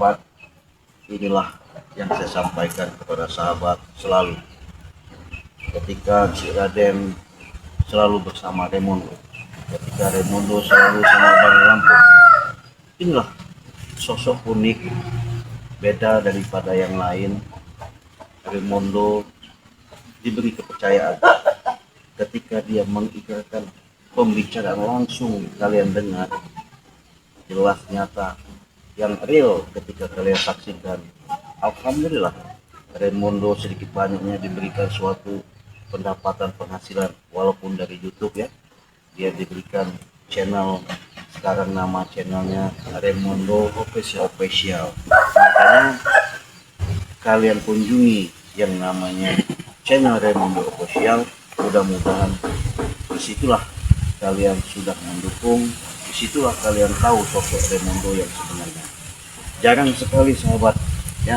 Pak, inilah yang saya sampaikan kepada sahabat selalu. Ketika si Raden selalu bersama Raymondo, ketika Raymondo selalu sama Bang Lampung, inilah sosok unik, beda daripada yang lain. Raymondo diberi kepercayaan ketika dia mengikrarkan pembicaraan langsung kalian dengar, jelas nyata, yang real ketika kalian saksikan. Alhamdulillah Raymondo sedikit banyaknya diberikan suatu pendapatan penghasilan walaupun dari YouTube ya. Dia diberikan channel, sekarang nama channelnya Raymondo Official. Makanya kalian kunjungi yang namanya channel Raymondo Official. Mudah-mudahan disitulah kalian sudah mendukung, disitulah kalian tahu sosok Raymondo yang sebenarnya. Jarang sekali sahabat ya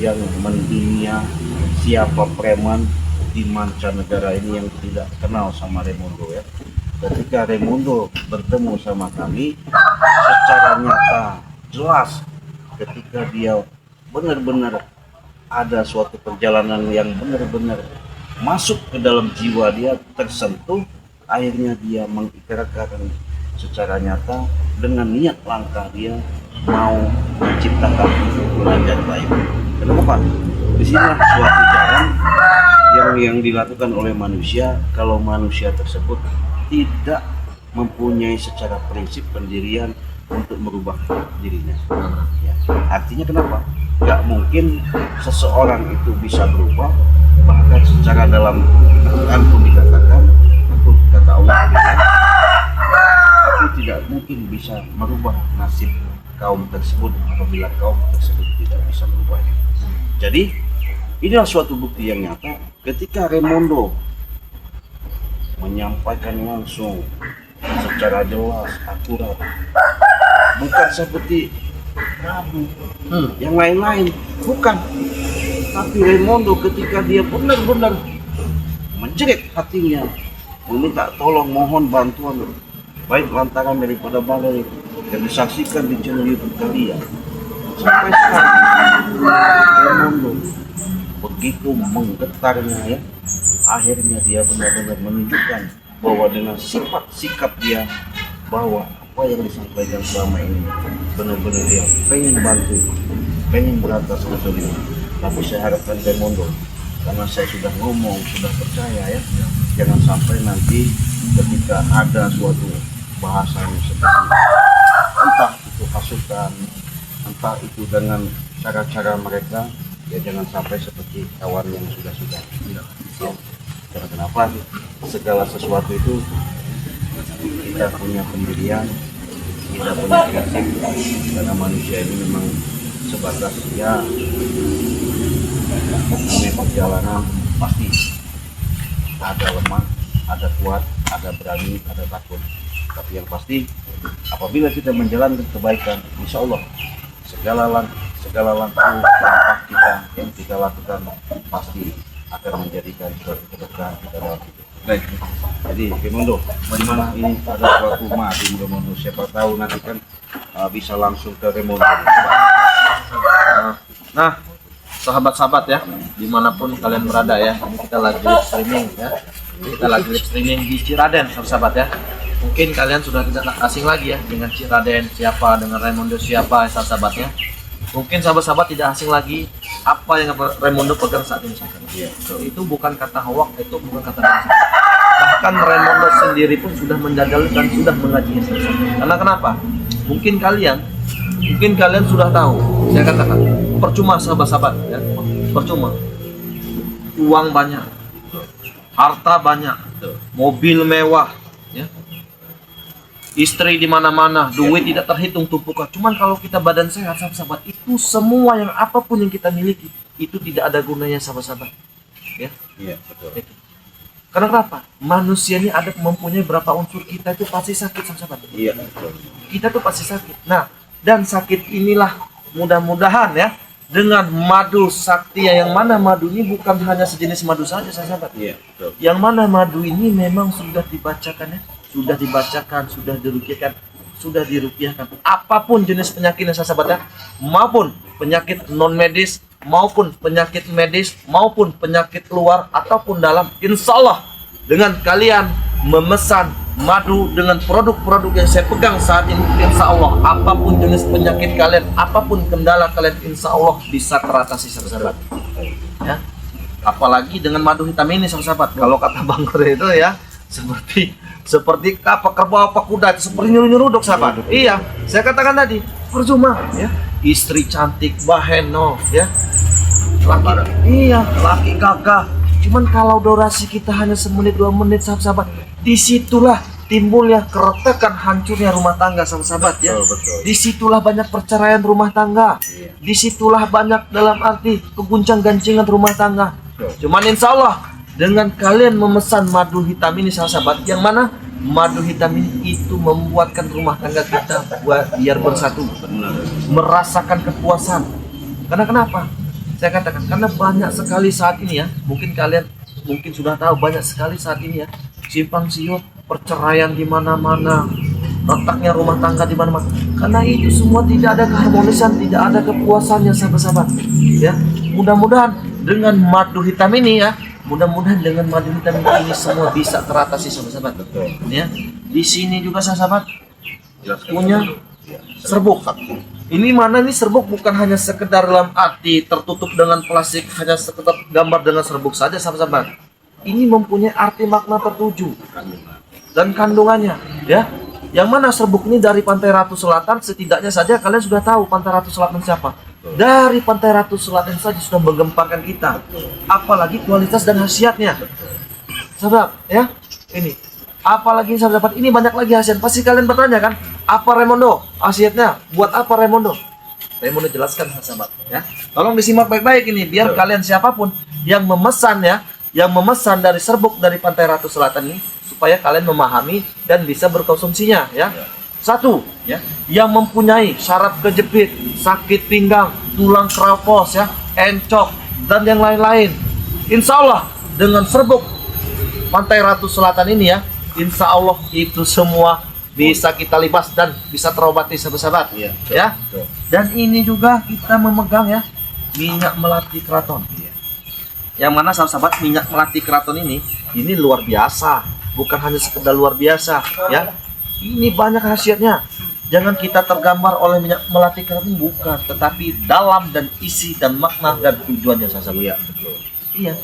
yang mendunia siapa preman di mancanegara ini yang tidak kenal sama Raymondo ya. Ketika Raymondo bertemu sama kami secara nyata, jelas, ketika dia benar-benar ada suatu perjalanan yang benar-benar masuk ke dalam jiwa dia, tersentuh, akhirnya dia mengikrarkan secara nyata dengan niat langkah dia mau menciptakan kerajaan baik. Kenapa? Di sini suatu jalan yang dilakukan oleh manusia kalau manusia tersebut tidak mempunyai secara prinsip pendirian untuk merubah dirinya. Ya. Artinya kenapa? Gak mungkin seseorang itu bisa berubah, bahkan secara dalam Al-Quran pun dikatakan, untuk kata Allah itu tidak mungkin bisa merubah nasib kaum tersebut apabila kaum tersebut tidak bisa berubah. Jadi inilah suatu bukti yang nyata ketika Raymondo menyampaikan langsung secara jelas, akurat, bukan seperti Prabu yang lain-lain, bukan. Tapi Raymondo ketika dia benar-benar menjerit hatinya, meminta tolong, mohon bantuan, baik lantaran daripada balai yang disaksikan di channel YouTube kalian, sampai sekarang Raymondo begitu menggetarnya ya, akhirnya dia benar-benar menunjukkan bahwa dengan sifat sikap dia, bahwa apa yang disampaikan selama ini benar-benar dia pengen bantu, pengen berantas kesulitan. Tapi saya harapkan Raymondo, karena saya sudah ngomong, sudah percaya ya, jangan sampai nanti ketika ada suatu bahasan seperti entah itu hasutan, entah itu dengan cara-cara mereka, ya jangan sampai seperti kawan yang sudah-sudah. Ya. Karena kenapa? Segala sesuatu itu kita punya pendirian, kita punya prinsip, karena manusia ini memang sebatas ya namanya perjalanan, pasti ada lemah, ada kuat, ada berani, ada takut. Tapi yang pasti apabila kita menjalankan kebaikan, insya Allah segala langkah kita yang kita lakukan pasti akan menjadikan suatu keberkahan kita dalam hidup. Baik. Jadi Raymondo, bagaimana ini ada suatu madu Raymondo, siapa tahu nanti kan bisa langsung ke Raymondo. Nah, sahabat-sahabat ya, dimanapun kalian berada ya, ini kita lagi live streaming ya, kita lagi live streaming di Ciraden, sahabat ya. Mungkin kalian sudah tidak asing lagi ya dengan Ciraden siapa, dengan Raymondo siapa, sahabat-sahabatnya. Mungkin sahabat-sahabat tidak asing lagi apa yang Raymondo pegang saat ini. Ya, itu bukan kata hoak, itu bukan kata bangsa. Bahkan Raymondo sendiri pun sudah menjajal dan sudah mengajinya. Karena kenapa? Mungkin kalian sudah tahu. Saya katakan percuma sahabat-sahabat ya, percuma. Uang banyak, harta banyak, mobil mewah, ya. Istri di mana-mana, duit tidak terhitung tumpukan. Cuman kalau kita badan sehat, sahabat-sahabat, itu semua yang apapun yang kita miliki itu tidak ada gunanya, sahabat-sahabat. Ya. Iya, betul. Karena apa? Manusia ini ada mempunyai berapa unsur, kita itu pasti sakit, sahabat-sahabat. Iya, betul. Kita tuh pasti sakit. Nah, dan sakit inilah mudah-mudahan ya dengan madu sakti, yang mana madu ini bukan hanya sejenis madu saja, sahabat. Iya, betul. Yang mana madu ini memang sudah dibacakan ya, sudah diruqyahkan, sudah dirupiahkan. Apapun jenis penyakit yang sahabat ya, maupun penyakit non medis, maupun penyakit medis, maupun penyakit luar ataupun dalam, insya Allah dengan kalian memesan madu dengan produk-produk yang saya pegang saat ini, insya Allah apapun jenis penyakit kalian, apapun kendala kalian, insya Allah bisa teratasi sahabat ya. Apalagi dengan madu hitam ini sahabat, kalau kata Bang Ore itu ya, seperti apa kerbau apa kuda, seperti nyuruh-nyuruh dok sahabat. Iya, saya katakan tadi percuma ya, istri cantik baheno ya, laki gagah, cuman kalau durasi kita hanya semenit 2 menit sahabat, disitulah timbulnya keretakan, hancurnya rumah tangga sahabat ya. Betul. Disitulah banyak perceraian rumah tangga. Disitulah banyak dalam arti keguncang-gancingan rumah tangga. Cuman insya Allah dengan kalian memesan madu hitam ini sahabat, yang mana madu hitam ini itu membuatkan rumah tangga kita biar bersatu, merasakan kepuasan. Karena kenapa? Saya katakan karena banyak sekali saat ini ya, mungkin kalian sudah tahu banyak sekali saat ini ya, simpang siur, perceraian di mana-mana, retaknya rumah tangga di mana-mana. Karena itu semua tidak ada keharmonisan, tidak ada kepuasannya sahabat-sahabat. Ya, mudah-mudahan dengan madu hitam ini ya, mudah-mudahan dengan madu hitam ini semua bisa teratasi sahabat-sahabat. Ya, di sini juga sahabat punya serbuk. Ini mana nih serbuk bukan hanya sekedar dalam arti tertutup dengan plastik, hanya sekedar gambar dengan serbuk saja sahabat-sahabat. Ini mempunyai arti makna tertuju dan kandungannya ya. Yang mana serbuk ini dari Pantai Ratu Selatan, setidaknya saja kalian sudah tahu Pantai Ratu Selatan siapa. Dari Pantai Ratu Selatan saja sudah menggemparkan kita. Apalagi kualitas dan khasiatnya. Sahabat ya, ini apalagi sahabat, ini banyak lagi khasiat. Pasti kalian bertanya kan, apa Raimondo khasiatnya? Buat apa Raimondo? Raimondo jelaskan sahabat ya. Tolong disimak baik-baik ini biar kalian siapapun yang memesan ya, yang memesan dari serbuk dari Pantai Ratu Selatan ini, supaya kalian memahami dan bisa berkonsumsinya ya. Satu ya, yang mempunyai syaraf kejepit, sakit pinggang, tulang keropos ya, encok dan yang lain-lain, insya Allah dengan serbuk Pantai Ratu Selatan ini ya, insya Allah itu semua bisa kita libas dan bisa terobati sahabat-sahabat ya. Dan ini juga kita memegang ya, minyak melati keraton. Yang mana sahabat, minyak melati keraton ini luar biasa, bukan hanya sekedar luar biasa ya. Ini banyak khasiatnya. Jangan kita tergambar oleh minyak melati keraton, bukan, tetapi dalam dan isi dan makna dan tujuannya sahabat. Iya.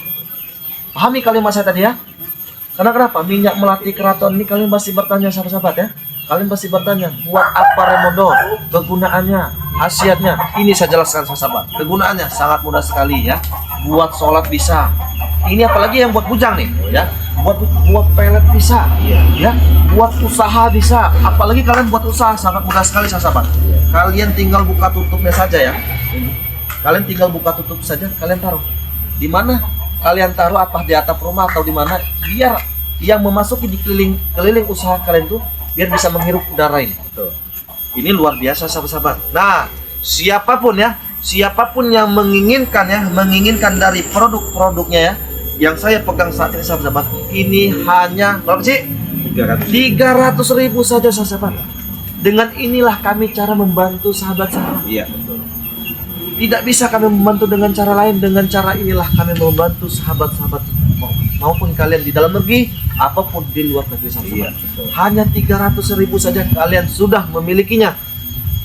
Pahami kalimat saya tadi ya. Karena kenapa? Minyak melati keraton ini kalian pasti bertanya sahabat-sahabat ya. Kalian pasti bertanya, buat apa Raimondo? Kegunaannya, khasiatnya. Ini saya jelaskan sahabat. Kegunaannya sangat mudah sekali ya. Buat sholat bisa. Ini apalagi yang buat bujang nih ya. Buat pelet bisa. Ya. Buat usaha bisa. Apalagi kalian buat usaha sangat mudah sekali sahabat. Kalian tinggal buka tutupnya saja ya. Kalian tinggal buka tutup saja, kalian taruh. Di mana? Kalian taruh apa di atap rumah atau di mana, biar yang memasuki di keliling usaha kalian tuh biar bisa menghirup udara ini. Ini luar biasa sahabat-sahabat. Nah, siapapun yang menginginkan dari produk-produknya ya, yang saya pegang saat ini sahabat-sahabat, ini hanya berapa sih? 300.000 saja sahabat. Dengan inilah kami cara membantu sahabat-sahabat. Iya, betul. Tidak bisa kami membantu dengan cara lain. Dengan cara inilah kami membantu sahabat-sahabat maupun kalian di dalam negeri, apapun di luar negeri sahabat. Hanya 300.000 saja kalian sudah memilikinya.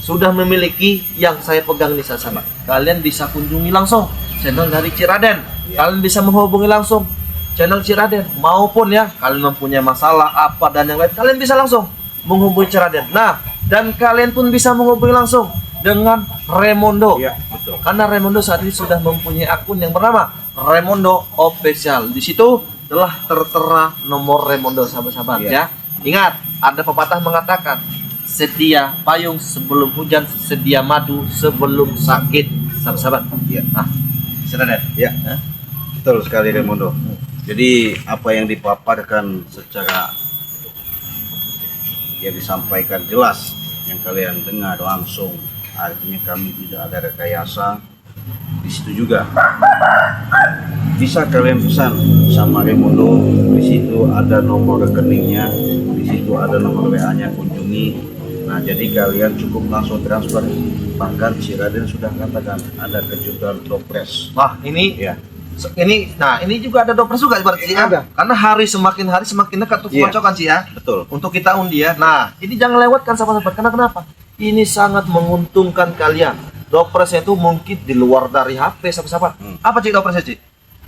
Sudah memiliki yang saya pegang ini sahabat. Kalian bisa kunjungi langsung channel dari Ciraden. Kalian bisa menghubungi langsung channel Ciraden, maupun ya kalian mempunyai masalah apa dan yang lain, kalian bisa langsung menghubungi Ciraden. Nah, dan kalian pun bisa menghubungi langsung dengan Raimondo. Ya, betul. Karena Raimondo saat ini sudah mempunyai akun yang bernama Raimondo Official. Di situ telah tertera nomor Raimondo sahabat-sahabat ya. Ingat, ada pepatah mengatakan, sedia payung sebelum hujan, sedia madu sebelum sakit sahabat-sahabat. Ya. Nah, Ciraden. Ya. Betul sekali Raimondo. Jadi apa yang dipaparkan secara yang disampaikan jelas, yang kalian dengar langsung, artinya kami tidak ada rekayasa. Di situ juga bisa kalian pesan sama Raimondo. Di situ ada nomor rekeningnya, di situ ada nomor WA-nya, kunjungi Nah, jadi kalian cukup langsung transfer. Bahkan si Raden sudah katakan ada kejutan dopres. Wah, ini Ya, ini juga ada dopres juga berarti ya. Ada. Karena semakin hari semakin dekat tuh Iya. kecocokan sih ya. betul. Untuk kita undi ya. Nah, ini jangan lewatkan sahabat-sahabat. Karena kenapa? Ini sangat menguntungkan kalian. Dopresnya itu mungkin di luar dari HP sahabat-sahabat. Apa Cik dopresnya Cik?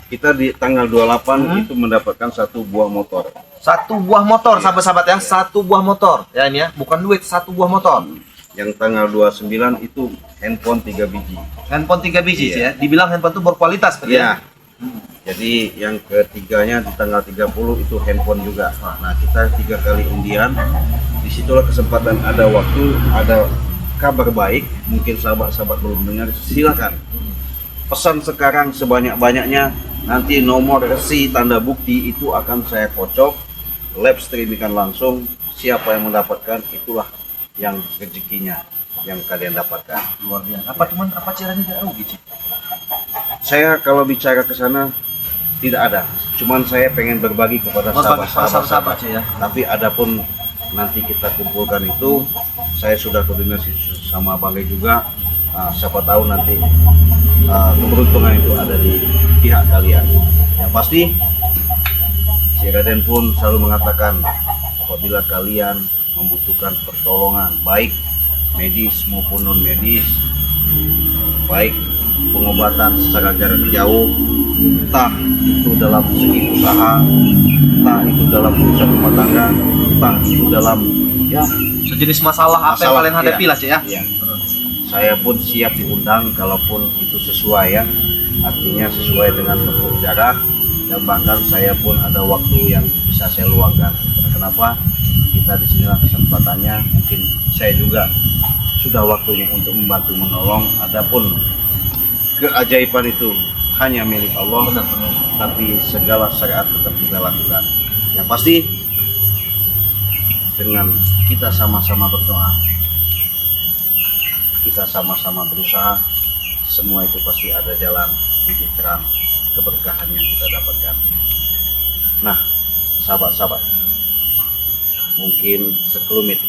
Kita di tanggal 28 itu mendapatkan 1 buah motor. 1 buah motor sahabat-sahabat ya. 1 buah motor. Ya ini ya, bukan duit, 1 buah motor. Yang tanggal 29 itu handphone 3 biji. Handphone 3 biji Iya. Cik ya. Dibilang handphone itu berkualitas berarti ya. Ya. Jadi yang ketiganya di tanggal 30 itu handphone juga. Nah, kita 3 kali undian. Disitulah kesempatan, ada waktu, ada kabar baik. Mungkin sahabat-sahabat belum dengar, silakan pesan sekarang sebanyak-banyaknya. Nanti nomor resi tanda bukti itu akan saya kocok, live streamingkan langsung. Siapa yang mendapatkan, itulah yang rezekinya yang kalian dapatkan. Luar biasa. Apa caranya tidak rugi Cik? Saya kalau bicara ke sana tidak ada, cuman saya pengen berbagi kepada sahabat-sahabat. Cik ya. Tapi adapun nanti kita kumpulkan itu, saya sudah koordinasi sama Bang Ray juga. Siapa tahu nanti keberuntungan itu ada di pihak kalian. Yang pasti si Raden pun selalu mengatakan, apabila kalian membutuhkan pertolongan baik medis maupun non medis, baik pengobatan secara jarak jauh, entah itu dalam segi usaha, entah itu dalam urusan rumah tangga, entah itu dalam ya Sejenis masalah apa yang kalian hadapi iya, lah Cik ya. iya. Saya pun siap diundang kalaupun itu sesuai ya, artinya sesuai dengan tempuh jarak, dan bahkan saya pun ada waktu yang bisa saya luangkan. Kenapa? Kita di sinilah kesempatannya. Mungkin saya juga sudah waktunya untuk membantu menolong. Adapun keajaiban itu hanya milik Allah, tapi segala syariat tetap kita lakukan. Yang pasti dengan kita sama-sama berdoa, kita sama-sama berusaha, semua itu pasti ada jalan titik terang keberkahan yang kita dapatkan. Nah, sahabat-sahabat, mungkin sekelumit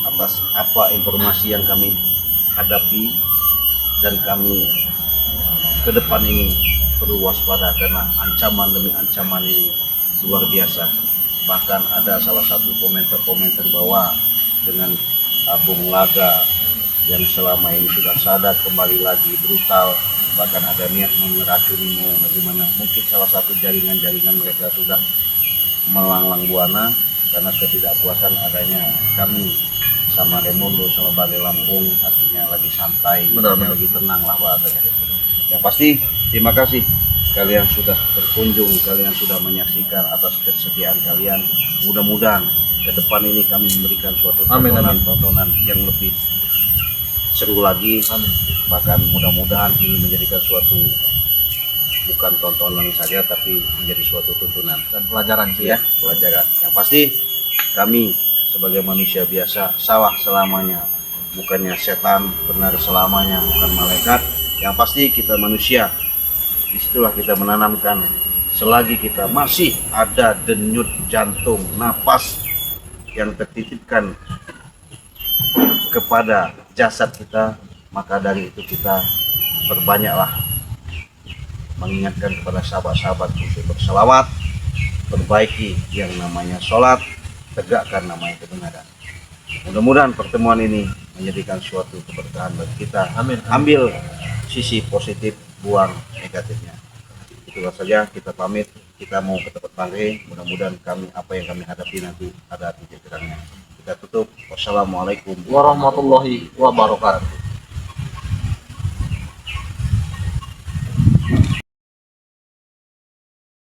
atas apa informasi yang kami hadapi, dan kami ke depan ini perlu waspada karena ancaman demi ancaman ini luar biasa. Bahkan ada salah satu komentar-komentar bahwa dengan Bung Laga yang selama ini sudah sadar kembali lagi brutal, bahkan ada niat meracunimu, bagaimana mungkin salah satu jaringan-jaringan mereka sudah melanglang buana karena ketidakpuasan adanya kami sama Remondo sama Balai Lampung, artinya lagi santai, Benar. lagi tenang lah bahasanya. Yang pasti terima kasih kalian sudah berkunjung, kalian sudah menyaksikan atas kesetiaan kalian. Mudah-mudahan ke depan ini kami memberikan suatu Amin, tontonan yang lebih seru lagi. Amin. Bahkan mudah-mudahan ini menjadikan suatu bukan tontonan saja, tapi menjadi suatu tuntunan Dan pelajaran Cik ya, pelajaran. Yang pasti kami sebagai manusia biasa salah selamanya, bukannya setan, benar selamanya, bukan malaikat. Yang pasti kita manusia. Disitulah kita menanamkan, selagi kita masih ada denyut jantung, napas yang tertitipkan kepada jasad kita, maka dari itu kita perbanyaklah mengingatkan kepada sahabat-sahabat untuk berselawat, perbaiki yang namanya sholat, tegakkan namanya kebenaran. Mudah-mudahan pertemuan ini menjadikan suatu keberkahan bagi kita. Amin. Ambil sisi positif, buang negatifnya. Itulah saja, kita pamit. Kita mau ke tempat Bang Ray. Mudah-mudahan apa yang kami hadapi nanti ada titik terangnya. Kita tutup. Wassalamualaikum warahmatullahi wabarakatuh.